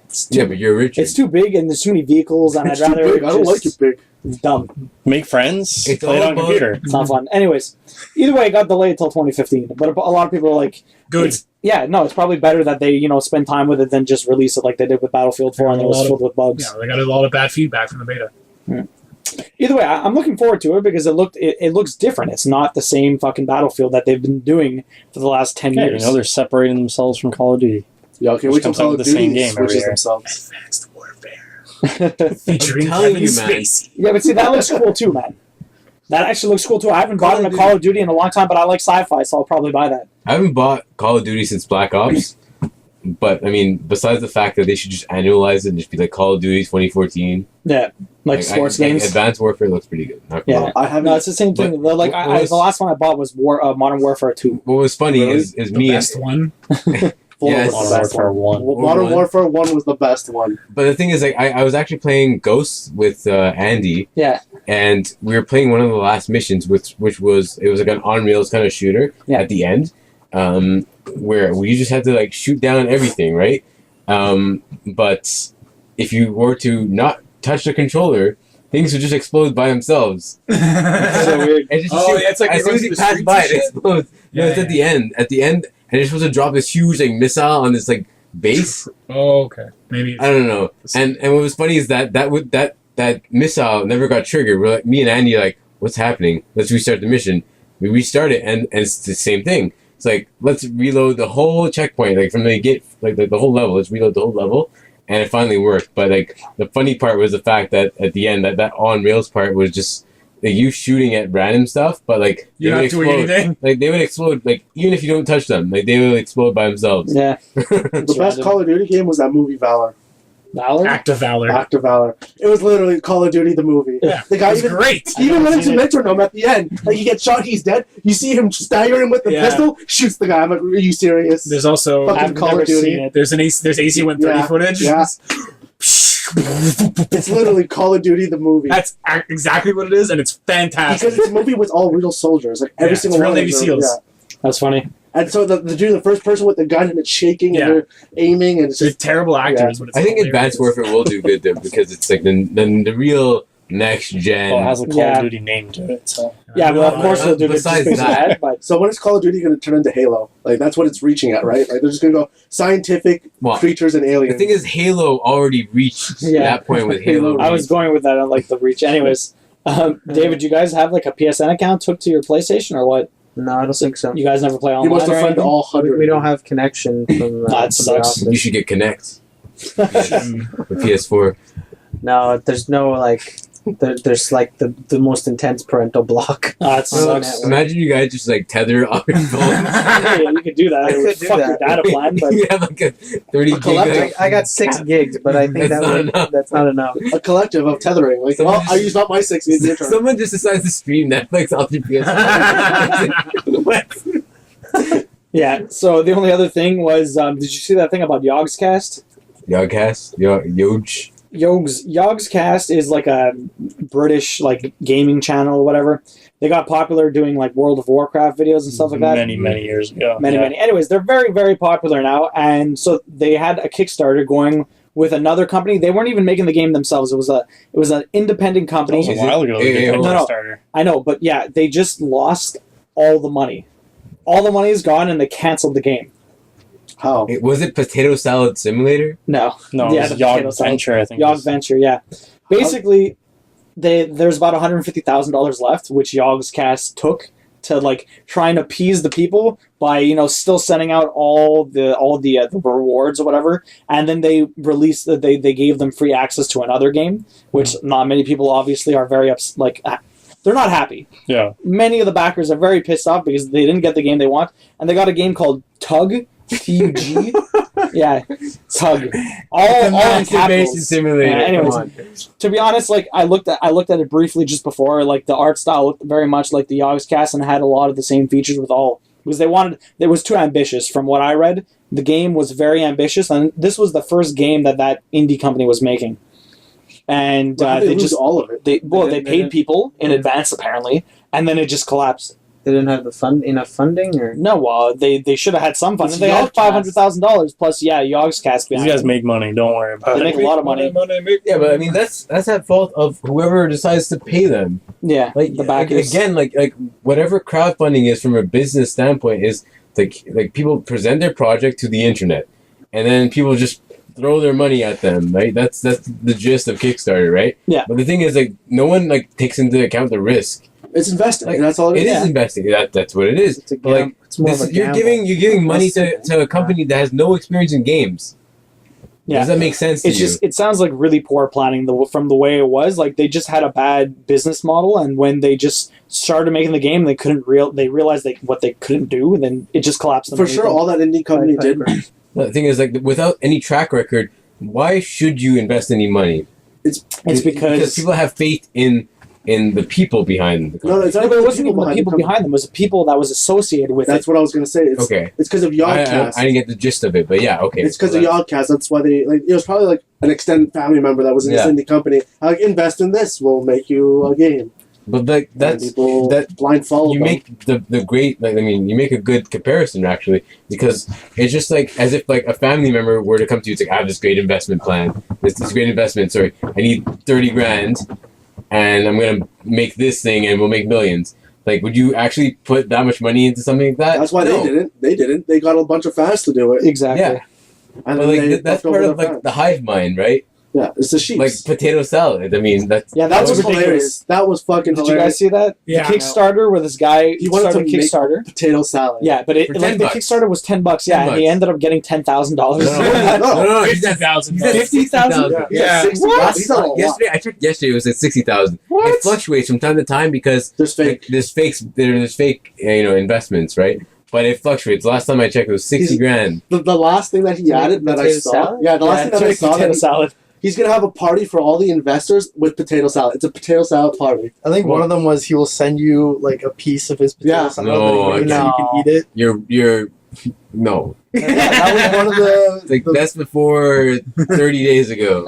It's too, Yeah, but you're Richard. it's too big and there's too many vehicles, and It's I'd too rather big. I don't like just- it big. It's dumb. Make friends, It's play it all on about- computer. It's not fun. Anyways, either way, it got delayed until 2015. But a lot of people are like, Good. yeah, no, it's probably better that they, spend time with it than just release it like they did with Battlefield 4 and it was filled with bugs. Yeah, they got a lot of bad feedback from the beta. Either way, I'm looking forward to it because it looks different. It's not the same fucking Battlefield that they've been doing for the last 10 Yeah, years. they're separating themselves from Call of Duty. Yeah, okay, Which wait till comes out Call with of the same Duty game every switches year. themselves. Advanced Warfare. Featuring I'm telling Kevin you, man. Spacey. Yeah, but see, that looks cool too, man. That actually looks cool too. I haven't bought a Call of Duty in a long time, but I like sci-fi, so I'll probably buy that. I haven't bought Call of Duty since Black Ops. But I mean, besides the fact that they should just annualize it and just be like Call of Duty 2014. Yeah, like sports games. Advanced Warfare looks pretty good. Not gonna Yeah, lie. I haven't. no, it's the same thing. Like the last one I bought was Modern Warfare 2. What was funny Really? is The me best one. Full Yes. was the Modern best Warfare one. 1. Modern One. Warfare 1 was the best one. But the thing is, like, I was actually playing Ghosts with Andy, Yeah, and we were playing one of the last missions, which was like an on rails kind of shooter Yeah. at the end, where we just had to like shoot down everything, right? But if you were to not touch the controller, things would just explode by themselves. so weird. And just, Oh, yeah, it's like as it soon runs as you the pass streets by, and it shit? explodes. No, Yeah, it's at the end. At the end, and you're supposed to drop this huge like missile on this like base. Oh, okay. Maybe. I don't know. And what was funny is that missile never got triggered. We're like, me and Andy are like, what's happening? Let's restart the mission. We restart it, and it's the same thing. It's like, let's reload the whole checkpoint, like from the gate, like the whole level. Let's reload the whole level, and it finally worked. But like the funny part was the fact that at the end, that on rails part was just like you shooting at random stuff, but like You're they would not doing explode. anything. Like they would explode, like even if you don't touch them, like they would explode by themselves. Yeah, The best Call of Duty game was that movie Valor. Valor. Act of Valor. Act of Valor. It was literally Call of Duty the movie. Yeah. The guy It was even great. he even went into seen it. metronome at the end. Like he gets shot, he's dead. You see him staggering with the Yeah. pistol, shoots the guy. I'm like, are you serious? There's also Fucking I've Call never of Duty. seen it. there's AC 130 Yeah, footage. yeah. It's literally Call of Duty the movie. That's exactly what it is, and it's fantastic. Because it's a movie with all real soldiers. Like every Yeah, single it's real one Navy of them. SEALs. Yeah. That's funny. And so they're doing the first person with the gun and it's shaking Yeah. and they're aiming and it's They're just terrible actors, but it's I think hilarious. Advanced Warfare will do good though because it's like the real next gen. Well, it has a Call Yeah. of Duty name to it, so. Yeah, well, of course they'll do it just Besides because of that- that. But so when is Call of Duty going to turn into Halo? Like that's what it's reaching at, right? Like they're just going to go scientific Well, creatures and the aliens. thing is, Halo already reached Yeah. that point with Halo. I was going with that on like the reach. Anyways, David, you guys have like a PSN account hooked to your PlayStation or what? No, I don't think so. You guys never play you online must or have friended anything? all 100. We don't have connection from, That from the sucks. office. You should get Connect. The PS4. No, there's no like. There's like the most intense parental block. That Well, sucks. Imagine you guys just like tether off your phones. Yeah, you could do that. I It would could do fuck that. your data plan, but you have like a 30 gig. I got 6 gigs, but I think That's not that's not enough. a collective of tethering. Like, Someone well, just- I used not my 6 gigs. Your turn. Someone just decides to stream Netflix off your PS4. What? yeah. So the only other thing was, did you see that thing about Yoggscast? Yoggscast? Yogg. Yoggscast is like a British like gaming channel or whatever. They got popular doing like World of Warcraft videos and stuff like that. Many years ago. Many. Anyways, they're very, very popular now, and so they had a Kickstarter going with another company. They weren't even making the game themselves. It was an independent That company. was a while ago. Hey, They did hold on. Kickstarter. I know, but yeah, they just lost all the money. All the money is gone, and they canceled the game. How? Was it Potato Salad Simulator? No, No, Yeah, it the was Yogg potato salad. Venture, I think. Yogg Venture. Yeah, basically, there's about $150,000 left, which Yoggscast took to like try and appease the people by still sending out all the rewards or whatever, and then they released they gave them free access to another game, which not many people obviously are very they're not happy. Yeah. Many of the backers are very pissed off because they didn't get the game they want, and they got a game called Tug. T-U-G. Yeah, Tug. All in capitals. Simulator. Yeah, anyways. Come on. To be honest, like I looked at it briefly just before. Like the art style looked very much like the Yoggscast and had a lot of the same features because it was too ambitious. From what I read, the game was very ambitious, and this was the first game that indie company was making. And How did they lose just all of it. they didn't- paid people in advance apparently, and then it just collapsed. They didn't have enough funding, or No, well, they should have had some funding. It's They had Yoggscast. $500,000 plus, Yoggscast These behind guys it. make money. Don't worry about They it. make a lot of money. Yeah, but I mean that's at fault of whoever decides to pay them. Yeah, Like the backers. again, like whatever crowdfunding is from a business standpoint is like people present their project to the internet, and then people just throw their money at them. Right? That's the gist of Kickstarter, right? Yeah. But the thing is, like no one takes into account the risk. It's investing. Like, and that's all It it is. is investing. That's what it is. it's a But like it's more this, of a you're gamble. giving money to a company that has no experience in games. Yeah. Does that make sense to It's you? just it sounds like really poor planning from the way it was. Like they just had a bad business model, and when they just started making the game, they realized what they couldn't do, and then it just collapsed. For sure, all that indie company Right, did right. The thing is, like, without any track record, why should you invest any money? It's because people have faith in the people behind the company. No, it's not but even it wasn't even the people behind them. It was the people that was associated with That's it. what I was gonna say. It's, Okay. It's because of Yoggscast. I didn't get the gist of it, but yeah, okay. It's because of Yoggscast. That's why they like. It was probably like an extended family member that was in this indie company. Like, invest in this. We'll make you a game. But like that's people that blind follow. you make the great. Like, I mean, you make a good comparison actually, because it's just like as if like a family member were to come to you. It's like, I have this great investment plan. This great investment. Sorry, I need 30 grand, and I'm gonna make this thing, and we'll make millions. Like, would you actually put that much money into something like that? That's why No. they didn't. They got a bunch of fans to do it. Exactly. Yeah. And But then like they that's fucked over part of their like fans. the hive mind, right? Yeah, it's the sheep. Like potato salad. I mean, that's Yeah, that that's was ridiculous. hilarious. That was fucking Did you hilarious. guys see that? Yeah. The Kickstarter where this guy He wanted started to make Kickstarter. potato salad. Yeah, but it For like the $10. Kickstarter was $10. Yeah, and he $10. ended up getting $10,000. no. He said 50,000. he said 50,000? Yeah. Yeah. 60, What? He's on a lot. Yesterday, I checked yesterday. It was at 60,000. What? It fluctuates from time to time because There's fake. there's fake investments, right? But it fluctuates. Last time I checked, it was 60 He's- grand. The last thing that he added that I Potato saw. salad? Yeah, the last thing that I saw. potato That salad. he's gonna have a party for all the investors with potato salad. It's a potato salad party. I think one of them was he will send you like a piece of his potato Yeah. salad No, that he makes so I you can eat it. You're no. Yeah, that was one of the. Like that's before 30 days ago.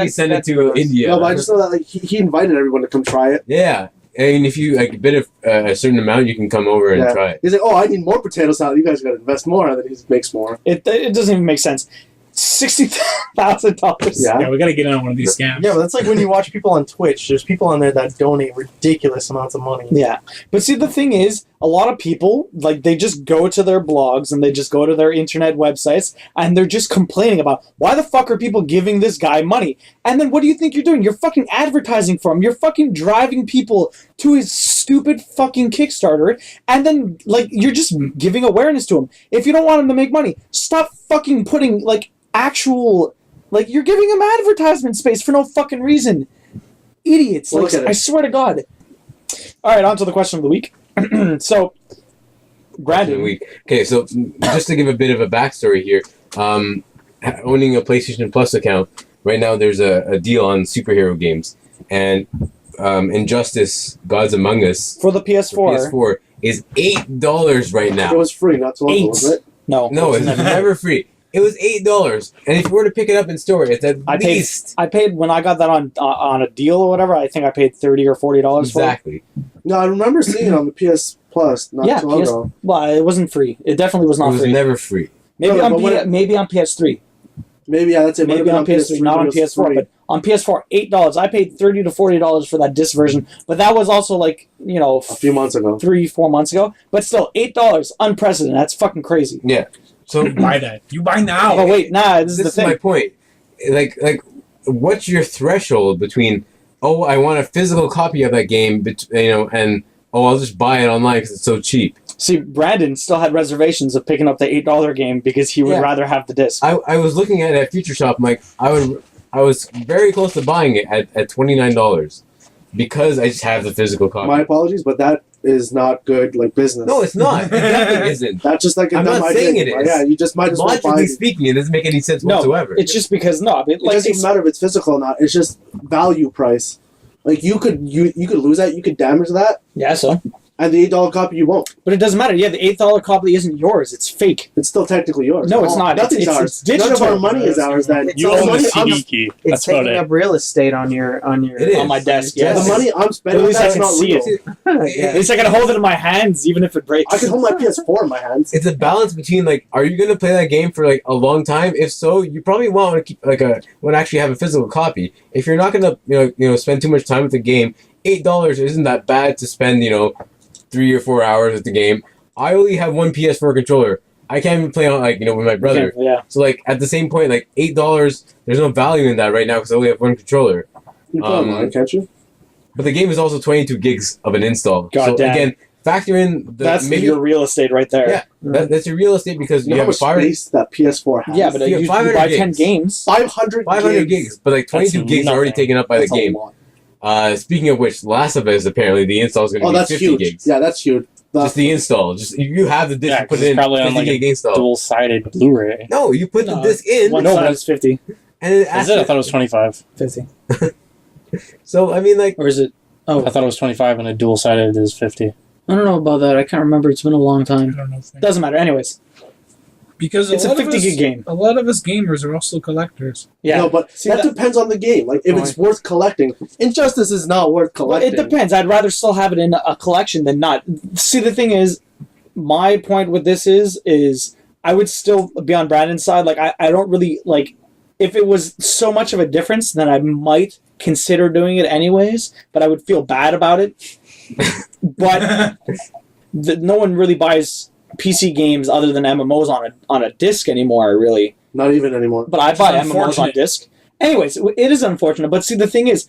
He sent it to India. No, but I just know that like he invited everyone to come try it. Yeah. I mean, if you like bid a certain amount, you can come over and Yeah. try it. He's like, oh, I need more potato salad. You guys got to invest more, and then he just makes more. It doesn't even make sense. $60,000. Yeah. Yeah, we gotta get in on one of these scams. Yeah, but that's like when you watch people on Twitch. There's people on there that donate ridiculous amounts of money. Yeah. But see, the thing is, a lot of people, like, they just go to their blogs and they just go to their internet websites and they're just complaining about, why the fuck are people giving this guy money? And then what do you think you're doing? You're fucking advertising for him. You're fucking driving people to his stupid fucking Kickstarter, and then, like, you're just giving awareness to him. If you don't want him to make money, stop fucking putting, like, actual... Like, you're giving him advertisement space for no fucking reason. Idiots. Well, Like, look at it. I swear to God. All right, on to the question of the week. So, Brandon, Okay, so just to give a bit of a backstory here, owning a PlayStation Plus account, right now there's a deal on superhero games, and Injustice: Gods Among Us for the for PS4, PS4 is $8 right now. It was free not too long ago, Eight. wasn't it? no, It's never free. It was $8, and if you were to pick it up in store, it's at I paid- least I paid when I got that on a deal or whatever. I think I paid $30 or $40 for it. exactly. No, I remember seeing it on the PS Plus not Yeah, too long PS ago. well, it wasn't free. It definitely was It not was free. never free. Maybe No, on but when maybe on PS3, Maybe that's it. Might have maybe been on PS3, not but on it was PS4. free. But on PS4, $8. I paid $30 to $40 for that disc version. But that was also like a few months ago. 3-4 months ago. But still, $8, unprecedented. That's fucking crazy. Yeah. So Buy that. You buy now. Oh wait, nah, this is the this is my thing. point. Like, what's your threshold between I want a physical copy of that game, and I'll just buy it online because it's so cheap. See, Brandon still had reservations of picking up the $8 game because he would Yeah. rather have the disc. I was looking at it at Future Shop. I'm like, I was very close to buying it at $29 because I just have the physical copy. My apologies, but that is not good like business. No, it's not. It definitely isn't. That's just like a I'm dumb not idea. saying it is. Yeah, you just might as well buy Logically it. speaking, it doesn't make any sense No, whatsoever. it's just because It doesn't even matter if it's physical or not. It's just value price. Like you could lose that, you could damage that, yeah, so. and the $8 copy you won't. But it doesn't matter. Yeah, the $8 copy isn't yours. It's fake. It's still technically yours. No, it's not. Nothing's It's ours. digital. None of our money is ours. Then You the own the money I'm CD key. It's That's about taking it. up real estate on your It is. on my desk. yeah, Yes. the money I'm spending. At least I That's can not see real. it. Yeah. At least I can hold it in my hands, even if it breaks. I can hold my PS4 in my hands. It's a balance between are you gonna play that game for a long time? If so, you probably want to keep want to actually have a physical copy. If you're not gonna spend too much time with the game, $8 isn't that bad to spend 3 or 4 hours with the game. I only have one PS4 controller. I can't even play on with my brother. Yeah. So at the same point, $8, there's no value in that right now because I only have one controller. You play online, can't you? But the game is also 22 gigs of an install. God so damn. again, factor in the That's your real estate right there. Yeah, that's your real estate because You know you how have much space that PS4 has? Yeah, but You you, have you 500 buy 10 gigs. games. 500 gigs, but 22 That's gigs are already nothing. taken up by That's the a game. lot. Speaking of which, Last of Us apparently the install is going to Oh, be that's 50 huge. gigs. Yeah, that's huge. Just the install. Just you have the disc. Yeah, you put 'cause it it's in. probably on 50 like gig a install. dual-sided Blu-ray. No, you put the disc in. One No, side but- is 50. And it Is asks it? I thought it was 25. 50. So I mean, like, Or is it? Oh, I thought it was 25 and a dual-sided is 50. I don't know about that. I can't remember. It's been a long I time. don't know. Doesn't matter. Anyways, Because it's a 50 gig game. A lot of us gamers are also collectors. Yeah. No, but See, that depends on the game. Like, if it's worth collecting, Injustice is not worth Well, collecting. it depends. I'd rather still have it in a collection than not. See, the thing is, my point with this is I would still be on Brandon's side. Like, I don't really, like, if it was so much of a difference, then I might consider doing it anyways, but I would feel bad about it. But no one really buys PC games other than MMOs on a disc anymore, really. Not even anymore. But I buy MMOs on unfortunate. disc. Anyways, it is unfortunate. But see, the thing is,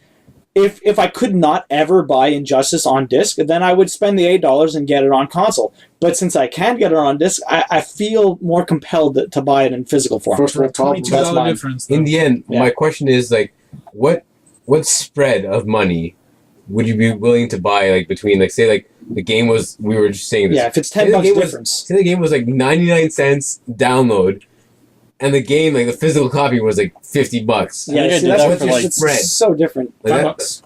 if I could not ever buy Injustice on disc, then I would spend the $8 and get it on console. But since I can't get it on disc, I feel more compelled to buy it in physical form. First world problem. $22 That's mine. difference. in the end, Yeah. my question is like, what spread of money would you be willing to buy? Like between, like, say, like the game was, we were just saying this. Yeah, if it's Say $10 the game was- difference. Say the game was like 99 cents download, and the game, like the physical copy, was like $50. Yeah, Yeah, I see, did that's that what for, it's, like, it's spread. so different. Like that- $5.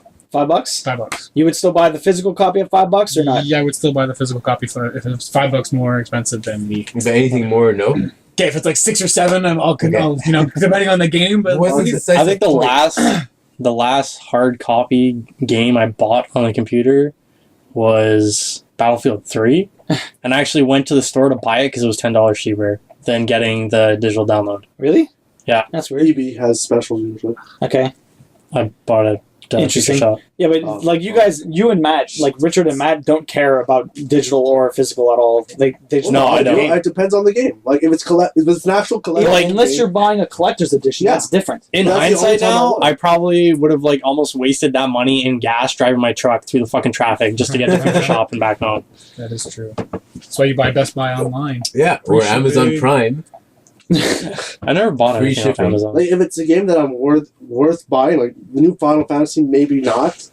$5? $5. You would still buy the physical copy at $5 or not? Yeah, I would still buy the physical copy for if it's $5 more expensive than the. Is there anything more? No. Okay, if it's like 6 or 7, I'll Okay. depending on the game. But What's the decisive I think point? the last hard copy game I bought on the computer was Battlefield 3, and I actually went to the store to buy it because it was $10 cheaper than getting the digital download. Really? Yeah. That's weird. EB has specials usually. Okay. I bought it. Interesting. Shop. Yeah, but Oh. like you guys, you and Matt, like Richard and Matt, don't care about digital or physical at all. They just No, buy I the don't. game. It depends on the game. Like, if it's an actual collection, Like, unless you're buying a collector's edition, Yeah. that's different. In That's the only hindsight time I now, would. I probably would have like almost wasted that money in gas driving my truck through the fucking traffic just to get to the shop and back home. that is true. That's why you buy Best Buy online. Yeah, or Free Amazon shipping. Prime. I never bought Free anything off shipping. Amazon. like, if it's a game that I'm worth buying, like the new Final Fantasy, maybe not.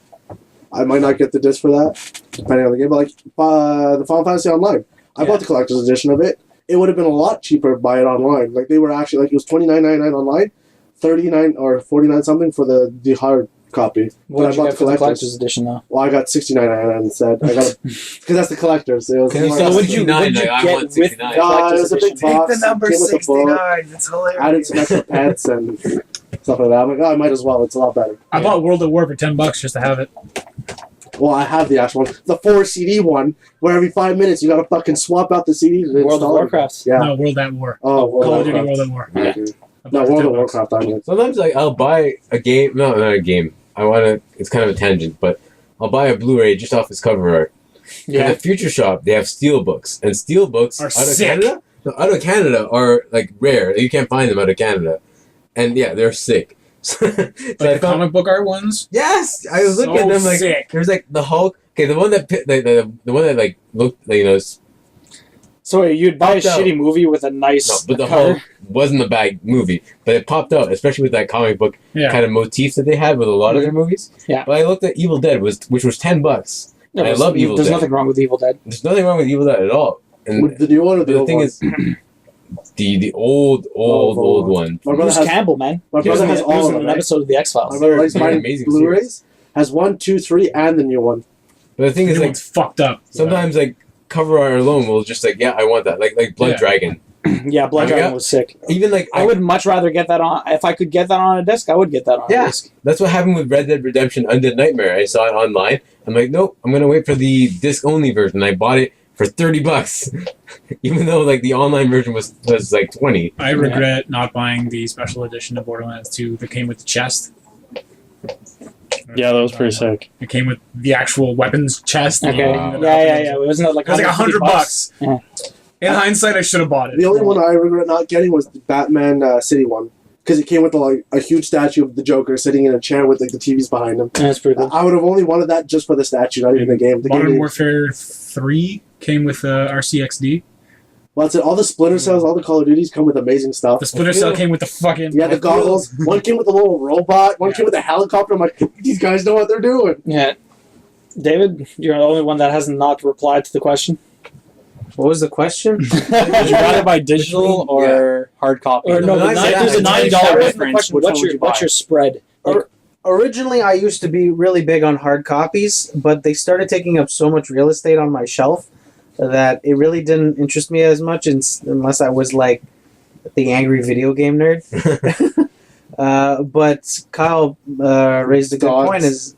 I might not get the disc for that, depending on the game. But like the Final Fantasy Online, I bought the collector's edition of it. It would have been a lot cheaper to buy it online. Like, they were actually, like, it was $29.99 online, $39 or $49 something for the hard copy. What did I you bought get the for the collector's. collector's edition, though? Well, I got $69.99 instead. I got because that's the collector's. It was Can you more sell like- what'd you- what'd you I get want with 69. the- it was a big Edition. box. Came with a book, It's hilarious. added some extra pets and stuff like that. I'm like, oh, I might as well. It's a lot better. I bought World at War for $10 just to have it. Well, I have the actual one, the 4 CD one, where every 5 minutes you gotta fucking swap out the CDs. And World of install it. Warcraft. Yeah. No, World at War. Oh, World Call of of Duty Warcraft. World at War. Yeah. I bought No, it for World of $10. Warcraft. I mean, Sometimes, like, I'll buy a game. No, not a game. I want to. It's kind of a tangent, but I'll buy a Blu-ray just off its cover art. Yeah. In the Future Shop, they have steel books, and steel books Are out sick. of Canada. No, out of Canada are like rare. You can't find them out of Canada, and yeah, they're sick. So Like I the found, comic book art ones. yes, I was looking at So them like sick. there's like the Hulk. Okay, the one that the one that like looked, like, you know, So you'd buy a Popped out. shitty movie with a nice no, but the cover? Hulk wasn't a bad movie, but it popped out, especially with that comic book Yeah. kind of motif that they had with a lot of their movies. Yeah. But I looked at Evil Dead, which was $10. No, I there's- love Evil There's Dead. nothing wrong with Evil Dead. There's nothing wrong with Evil Dead at all. And with the new one or the the old thing one? is, the old one. My brother Bruce has Campbell, man. my He was brother in has he was all in of an them. episode of the X My Files. brother likes They're mine amazing Blu-rays. Has 1, 2, 3, and the new one. But the thing The is, new like, one's fucked up. sometimes like cover art alone will just like, yeah, I want that. Like Blood Yeah. Dragon. Yeah, Blood Yeah. Dragon was sick. Even like I would much rather get that on. If I could get that on a disc, I would get that on Yeah. a disc. That's what happened with Red Dead Redemption Undead Nightmare. I saw it online. I'm like, nope, I'm gonna wait for the disc only version. I bought it for $30, even though like the online version was like 20. I regret not buying the special edition of Borderlands 2 that came with the chest. Yeah, that was pretty sick. It came with the actual weapons chest. Okay. Wow. Yeah. Wasn't it like It was like $150? $100. In hindsight, I should have bought it. The only one I regret not getting was the Batman City one. Because it came with like a huge statue of the Joker sitting in a chair with like the TVs behind him. That's pretty cool. I would have only wanted that just for the statue, not even the game. The Modern game Warfare 3 came with RCXD. well, that's it. All the Splinter Cells, all the Call of Duties come with amazing stuff. The Splinter Cell came with the fucking... Yeah, the goggles. One came with a little robot. One came with a helicopter. I'm like, these guys know what they're doing. Yeah. David, you're the only one that hasn't not replied to the question. What was the question? Would you rather buy digital or hard copy? Or no, No, but that's- there's a that's- $9 that wasn't the difference. question. Which one would you buy? What's your spread? Originally, I used to be really big on hard copies, but they started taking up so much real estate on my shelf that it really didn't interest me as much unless I was like the angry video game nerd. But Kyle raised a good Dodds.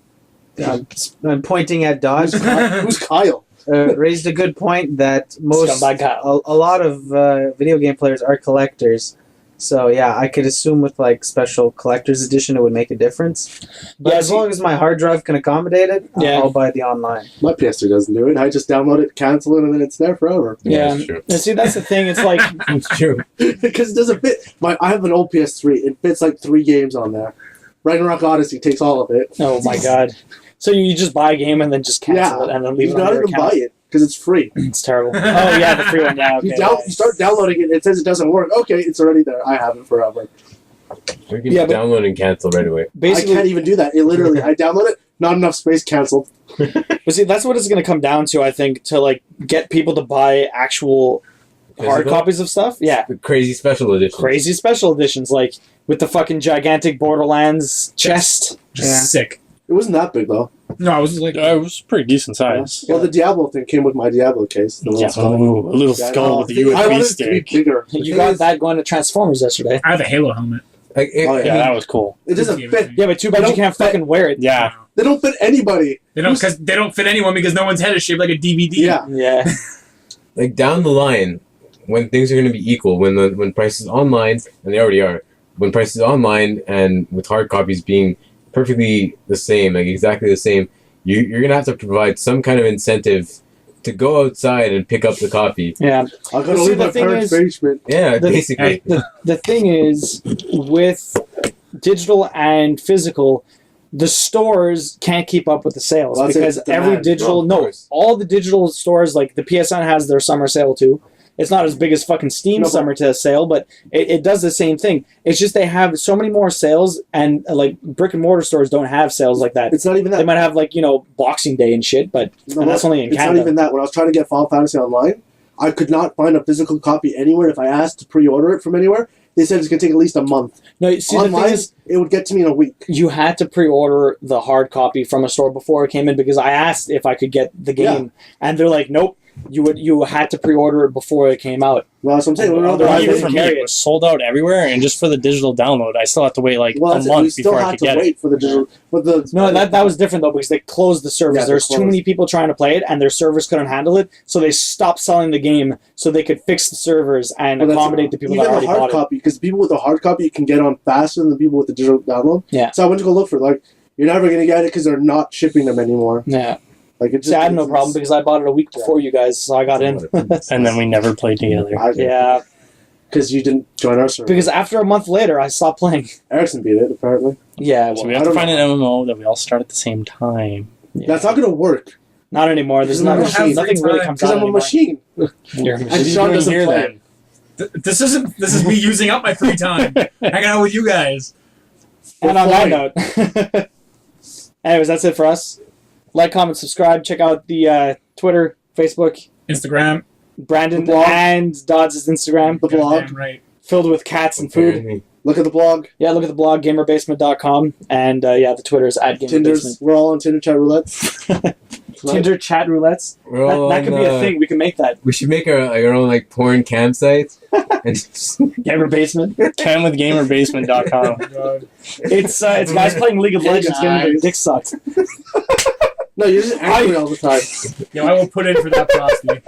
point. I'm pointing at Dodds. Who's Kyle? Raised a good point that Scumbag Kyle. a lot of video game players are collectors. So yeah, I could assume with like special collector's edition it would make a difference. But Yeah, as see- long as my hard drive can accommodate it, Yeah. I'll buy the online. My PS3 doesn't do it. I just download it, cancel it, and then it's there forever. Yeah. That's true. And see, that's the thing. It's like, It's true. Because it doesn't fit. I have an old PS3. It fits like 3 games on there. Ragnarok Odyssey takes all of it. oh my god. So you just buy a game and then just cancel Yeah. it and then leave You it on not your even account. buy it because it's free. It's terrible. Oh yeah, the free one. Yeah, okay. You start downloading it. It says it doesn't work. Okay, it's already there. I have it forever. We can Yeah, but- download and cancel right away. I Basically, can't even do that. It literally, I download it. Not enough space. Canceled. but see, that's what it's going to come down to. I think to like get people to buy actual hard Physical? copies of stuff. Yeah, The crazy special edition. crazy special editions like with the fucking gigantic Borderlands chest. Just Yeah. sick. It wasn't that big though. No, I was like, It was pretty decent size. Well, the Diablo thing came with my Diablo case. The little Yeah, skull. ooh, a little Yeah, skull with a I USB wanted it to be stick. bigger. You thing got is- that going to Transformers yesterday. I have a Halo helmet. Like, Oh, Yeah, that was cool. It doesn't fit. Yeah, but too bad you Don't can't fit- fucking wear it. Yeah. They don't fit anybody. They don't fit anyone because no one's head is shaped like a DVD. Yeah. Yeah. like down the line, when things are going to be equal, when prices online, and they already are, when prices online and with hard copies being perfectly the same, like exactly the same, you're going to have to provide some kind of incentive to go outside and pick up the copy. Yeah. I'm But gonna see, leave the my thing parents' is- basement. Yeah, The- basically. The thing is, with digital and physical, the stores can't keep up with the sales Well, that's because it, every demand. digital, Of no, course. all the digital stores, like the PSN has their summer sale too. It's not as big as fucking Steam No, but- summer to sale, but it does the same thing. It's just they have so many more sales, and like brick and mortar stores don't have sales like that. It's not even They that. might have like Boxing Day and shit, but No, and that's only in it's Canada. not even that. When I was trying to get Final Fantasy online, I could not find a physical copy anywhere. If I asked to pre-order it from anywhere, they said it's going to take at least a month. No, see the Online, thing is, it would get to me in a week. you had to pre-order the hard copy from a store before it came in because I asked if I could get the game, and they're like, nope. You had to pre-order it before it came out. Well, that's what I'm saying. Well, Otherwise, they're Even not for even me, carry it was sold out everywhere, and just for the digital download, I still have to wait like well, a that's it. We month still before I had could to get it. wait for the digital. But the No, that was different though because they closed the servers. Yeah, they There's too closed. many people trying to play it, and their servers couldn't handle it, so they stopped selling the game so they could fix the servers and Well, that's- accommodate the people even that already the hard bought it. copy, because people with the hard copy you can get on faster than the people with the digital download. Yeah. So I went to go look for it. Like, you're never going to get it because they're not shipping them anymore. Yeah, Like, it just, see, I had no it's- problem because I bought it a week before you guys, so I got in. And then we never played together. Yeah, Because you didn't join our server. because after a month later, I stopped playing. Erickson beat it, apparently. Yeah, So well, we I have to don't find an MMO that we all start at the same time. yeah. That's not going to work. Not anymore. There's You not don't have free nothing really time, comes Because out I'm a anymore. machine. You're a And What are you Sean doing doesn't here play. then? This is me using up my free time, hanging out with you guys. And on that note, anyways, that's it for us. Like, comment, subscribe. Check out the Twitter, Facebook, Instagram, Brandon The blog. and Dodds' Instagram, The blog. goddamn right. filled with cats and food. Look at the blog. Yeah, look at the blog, gamerbasement.com. And yeah, the Twitter is at gamerbasement. Tinder's. We're all on Tinder chat roulette. Tinder chat roulettes. We're all That could on, be a thing. We can make that. We should make our own like porn campsite. And just, Gamer Basement. Camwithgamerbasement.com. It's guys playing League of Hey, Legends getting their guys. dick sucked. No, you're just angry all the time. Yo, I will put in for that prosty.